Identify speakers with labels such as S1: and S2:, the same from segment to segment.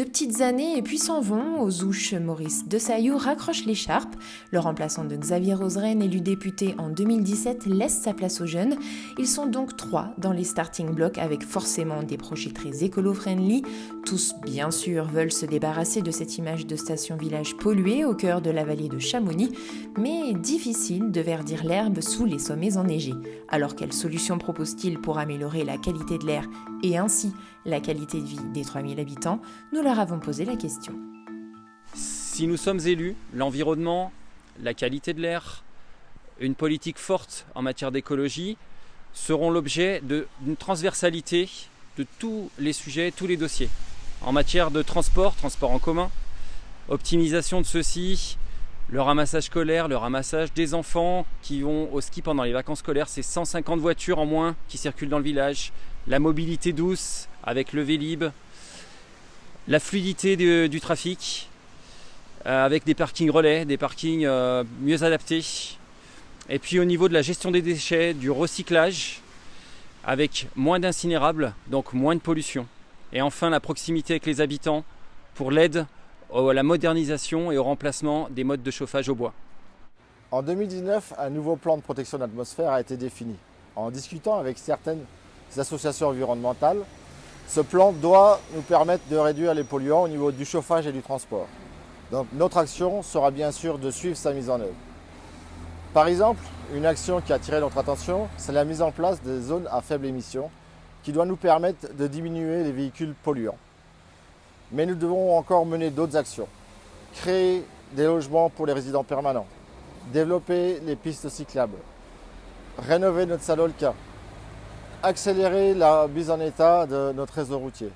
S1: 2 petites années et puis s'en vont. Aux Ouches, Maurice Desailly raccroche l'écharpe. Le remplaçant de Xavier Roseraine, élu député en 2017, laisse sa place aux jeunes. Ils sont donc 3 dans les starting blocks avec forcément des projets très écolo-friendly. Tous, bien sûr, veulent se débarrasser de cette image de station-village polluée au cœur de la vallée de Chamonix, mais difficile de verdir l'herbe sous les sommets enneigés. Alors quelle solution propose-t-il pour améliorer la qualité de l'air et ainsi la qualité de vie des 3000 habitants? Nous leur avons posé la question.
S2: Si nous sommes élus, l'environnement, la qualité de l'air, une politique forte en matière d'écologie seront l'objet d'une transversalité de tous les sujets, tous les dossiers. En matière de transport en commun, optimisation de ceux-ci, le ramassage scolaire, le ramassage des enfants qui vont au ski pendant les vacances scolaires, c'est 150 voitures en moins qui circulent dans le village, la mobilité douce avec le Vélib, la fluidité du trafic avec des parkings relais, des parkings mieux adaptés. Et puis au niveau de la gestion des déchets, du recyclage, avec moins d'incinérables, donc moins de pollution. Et enfin la proximité avec les habitants pour l'aide à la modernisation et au remplacement des modes de chauffage au bois.
S3: En 2019, un nouveau plan de protection de l'atmosphère a été défini. En discutant avec certaines associations environnementales, ce plan doit nous permettre de réduire les polluants au niveau du chauffage et du transport. Donc notre action sera bien sûr de suivre sa mise en œuvre. Par exemple, une action qui a attiré notre attention, c'est la mise en place des zones à faible émission qui doit nous permettre de diminuer les véhicules polluants. Mais nous devons encore mener d'autres actions. Créer des logements pour les résidents permanents, développer les pistes cyclables, rénover notre Salolka, accélérer la mise en état de notre réseau routier.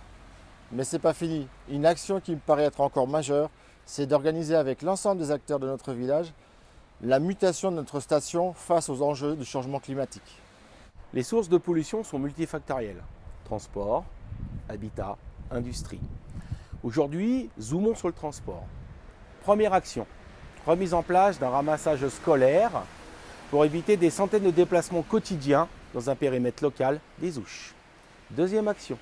S3: Mais ce n'est pas fini. Une action qui me paraît être encore majeure, c'est d'organiser avec l'ensemble des acteurs de notre village la mutation de notre station face aux enjeux du changement climatique.
S4: Les sources de pollution sont multifactorielles. Transport, habitat, industrie. Aujourd'hui, zoomons sur le transport. Première action, remise en place d'un ramassage scolaire pour éviter des centaines de déplacements quotidiens dans un périmètre local des Ouches. Deuxième action,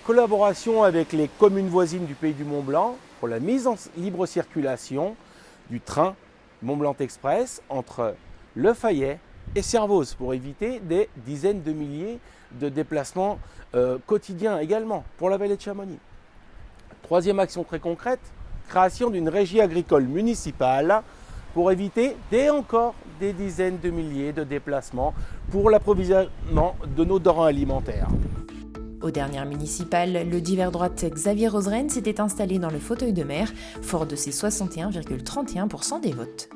S4: collaboration avec les communes voisines du Pays du Mont-Blanc pour la mise en libre circulation du train Mont-Blanc Express entre Le Fayet et Servoz pour éviter des dizaines de milliers de déplacements quotidiens également pour la vallée de Chamonix. Troisième action très concrète, création d'une régie agricole municipale pour éviter encore des dizaines de milliers de déplacements pour l'approvisionnement de nos denrées alimentaires.
S1: Aux dernières municipales, le divers droite Xavier Roseraine s'était installé dans le fauteuil de maire, fort de ses 61,31% des votes.